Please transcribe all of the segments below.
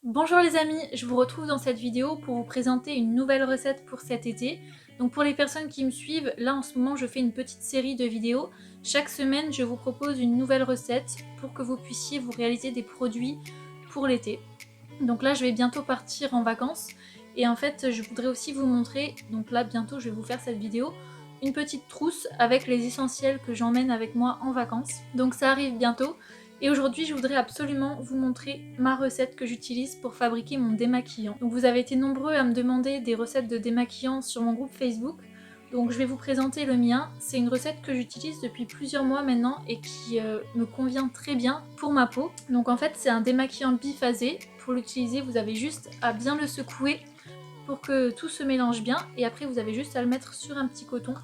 Bonjour les amis, je vous retrouve dans cette vidéo pour vous présenter une nouvelle recette pour cet été. Donc pour les personnes qui me suivent, là en ce moment je fais une petite série de vidéos. Chaque semaine je vous propose une nouvelle recette pour que vous puissiez vous réaliser des produits pour l'été. Donc là je vais bientôt partir en vacances et en fait je voudrais aussi vous montrer, donc là bientôt je vais vous faire cette vidéo, une petite trousse avec les essentiels que j'emmène avec moi en vacances. Donc ça arrive bientôt. Et aujourd'hui, je voudrais absolument vous montrer ma recette que j'utilise pour fabriquer mon démaquillant. Donc vous avez été nombreux à me demander des recettes de démaquillant sur mon groupe Facebook. Donc je vais vous présenter le mien. C'est une recette que j'utilise depuis plusieurs mois maintenant et qui me convient très bien pour ma peau. Donc en fait, c'est un démaquillant biphasé. Pour l'utiliser, vous avez juste à bien le secouer pour que tout se mélange bien. Et après, vous avez juste à le mettre sur un petit coton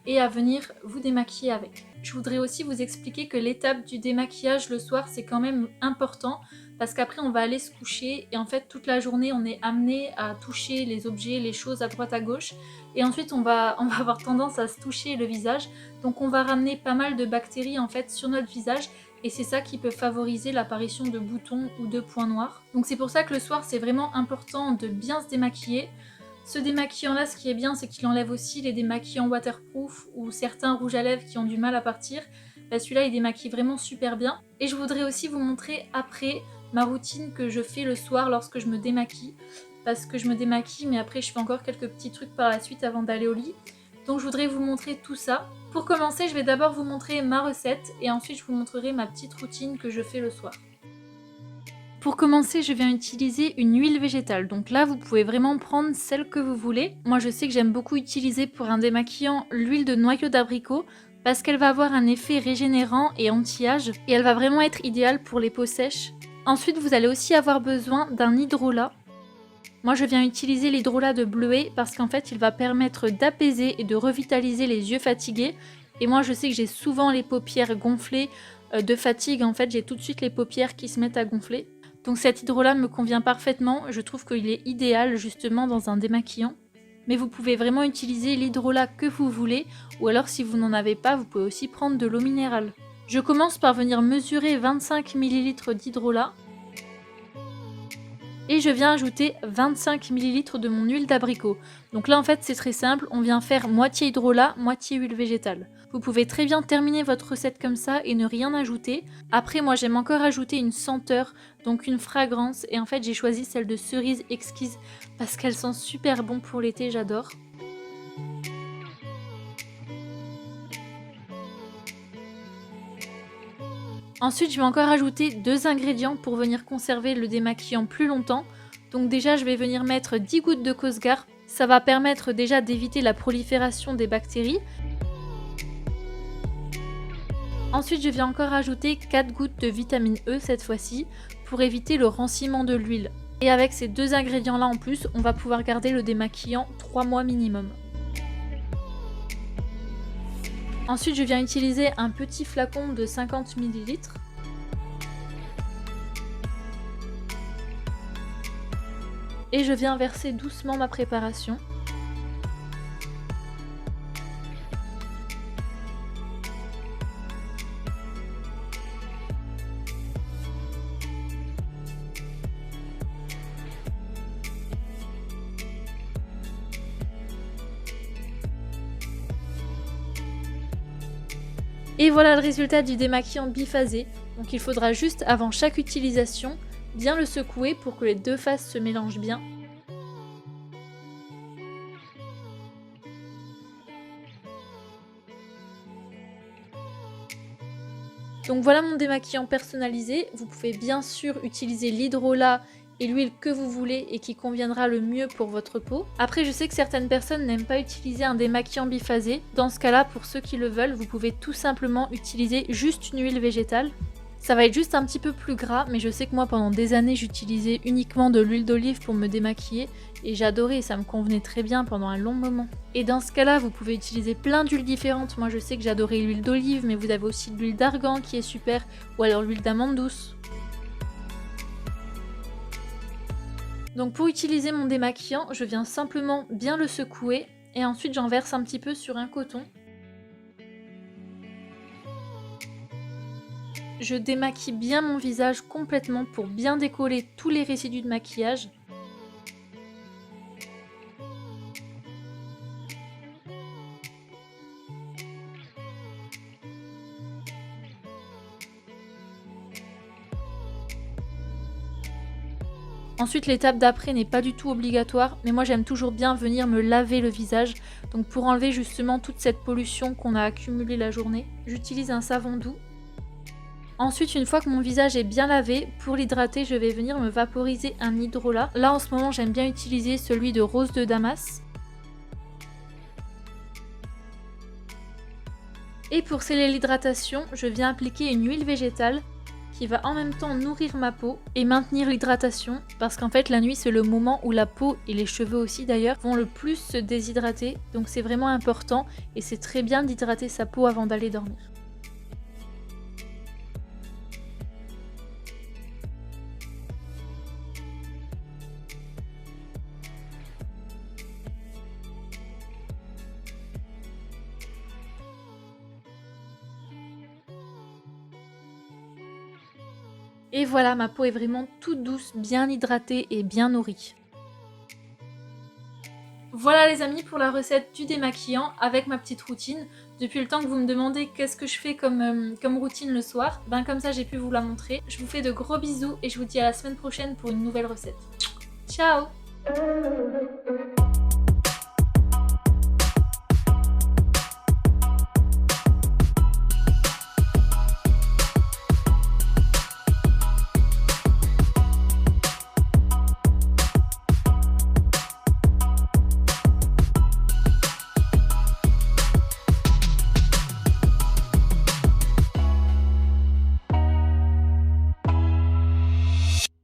et à venir vous démaquiller avec. Je voudrais aussi vous expliquer que l'étape du démaquillage le soir c'est quand même important parce qu'après on va aller se coucher et en fait toute la journée on est amené à toucher les objets, les choses à droite à gauche et ensuite on va avoir tendance à se toucher le visage, donc on va ramener pas mal de bactéries en fait sur notre visage et c'est ça qui peut favoriser l'apparition de boutons ou de points noirs. Donc c'est pour ça que le soir c'est vraiment important de bien se démaquiller. Ce démaquillant là, ce qui est bien, c'est qu'il enlève aussi les démaquillants waterproof ou certains rouges à lèvres qui ont du mal à partir. Bah, celui-là il démaquille vraiment super bien. Et je voudrais aussi vous montrer après ma routine que je fais le soir lorsque je me démaquille. Parce que je me démaquille mais après je fais encore quelques petits trucs par la suite avant d'aller au lit. Donc je voudrais vous montrer tout ça. Pour commencer, je vais d'abord vous montrer ma recette et ensuite je vous montrerai ma petite routine que je fais le soir. Pour commencer, je viens utiliser une huile végétale. Donc là, vous pouvez vraiment prendre celle que vous voulez. Moi, je sais que j'aime beaucoup utiliser pour un démaquillant l'huile de noyau d'abricot parce qu'elle va avoir un effet régénérant et anti-âge et elle va vraiment être idéale pour les peaux sèches. Ensuite, vous allez aussi avoir besoin d'un hydrolat. Moi, je viens utiliser l'hydrolat de Bleuet parce qu'en fait, il va permettre d'apaiser et de revitaliser les yeux fatigués. Et moi, je sais que j'ai souvent les paupières gonflées de fatigue. En fait, j'ai tout de suite les paupières qui se mettent à gonfler. Donc cet hydrolat me convient parfaitement, je trouve qu'il est idéal justement dans un démaquillant. Mais vous pouvez vraiment utiliser l'hydrolat que vous voulez, ou alors si vous n'en avez pas, vous pouvez aussi prendre de l'eau minérale. Je commence par venir mesurer 25 ml d'hydrolat. Et je viens ajouter 25 ml de mon huile d'abricot. Donc là en fait c'est très simple, on vient faire moitié hydrolat, moitié huile végétale. Vous pouvez très bien terminer votre recette comme ça et ne rien ajouter. Après moi j'aime encore ajouter une senteur, donc une fragrance, et en fait j'ai choisi celle de cerise exquise parce qu'elle sent super bon pour l'été, j'adore. Ensuite, je vais encore ajouter 2 ingrédients pour venir conserver le démaquillant plus longtemps. Donc déjà, je vais venir mettre 10 gouttes de Cosgar. Ça va permettre déjà d'éviter la prolifération des bactéries. Ensuite, je viens encore ajouter 4 gouttes de vitamine E cette fois-ci pour éviter le ranciment de l'huile. Et avec ces 2 ingrédients-là en plus, on va pouvoir garder le démaquillant 3 mois minimum. Ensuite, je viens utiliser un petit flacon de 50 ml. Et je viens verser doucement ma préparation. Et voilà le résultat du démaquillant biphasé. Donc il faudra juste avant chaque utilisation bien le secouer pour que les deux faces se mélangent bien. Donc voilà mon démaquillant personnalisé. Vous pouvez bien sûr utiliser l'hydrolat et l'huile que vous voulez et qui conviendra le mieux pour votre peau. Après, je sais que certaines personnes n'aiment pas utiliser un démaquillant biphasé. Dans ce cas-là, pour ceux qui le veulent, vous pouvez tout simplement utiliser juste une huile végétale. Ça va être juste un petit peu plus gras, mais je sais que moi pendant des années j'utilisais uniquement de l'huile d'olive pour me démaquiller et j'adorais et ça me convenait très bien pendant un long moment. Et dans ce cas-là, vous pouvez utiliser plein d'huiles différentes. Moi je sais que j'adorais l'huile d'olive, mais vous avez aussi de l'huile d'argan qui est super, ou alors l'huile d'amande douce. Donc pour utiliser mon démaquillant, je viens simplement bien le secouer et ensuite j'en verse un petit peu sur un coton. je démaquille bien mon visage complètement pour bien décoller tous les résidus de maquillage. Ensuite, l'étape d'après n'est pas du tout obligatoire, mais moi j'aime toujours bien venir me laver le visage. Donc pour enlever justement toute cette pollution qu'on a accumulée la journée, j'utilise un savon doux. Ensuite, une fois que mon visage est bien lavé, pour l'hydrater, je vais venir me vaporiser un hydrolat. Là en ce moment, j'aime bien utiliser celui de Rose de Damas. Et pour sceller l'hydratation, je viens appliquer une huile végétale qui va en même temps nourrir ma peau et maintenir l'hydratation, parce qu'en fait la nuit c'est le moment où la peau et les cheveux aussi d'ailleurs vont le plus se déshydrater, donc c'est vraiment important et c'est très bien d'hydrater sa peau avant d'aller dormir. Et voilà, ma peau est vraiment toute douce, bien hydratée et bien nourrie. Voilà les amis pour la recette du démaquillant avec ma petite routine. Depuis le temps que vous me demandez qu'est-ce que je fais comme routine le soir, ben comme ça j'ai pu vous la montrer. Je vous fais de gros bisous et je vous dis à la semaine prochaine pour une nouvelle recette. Ciao!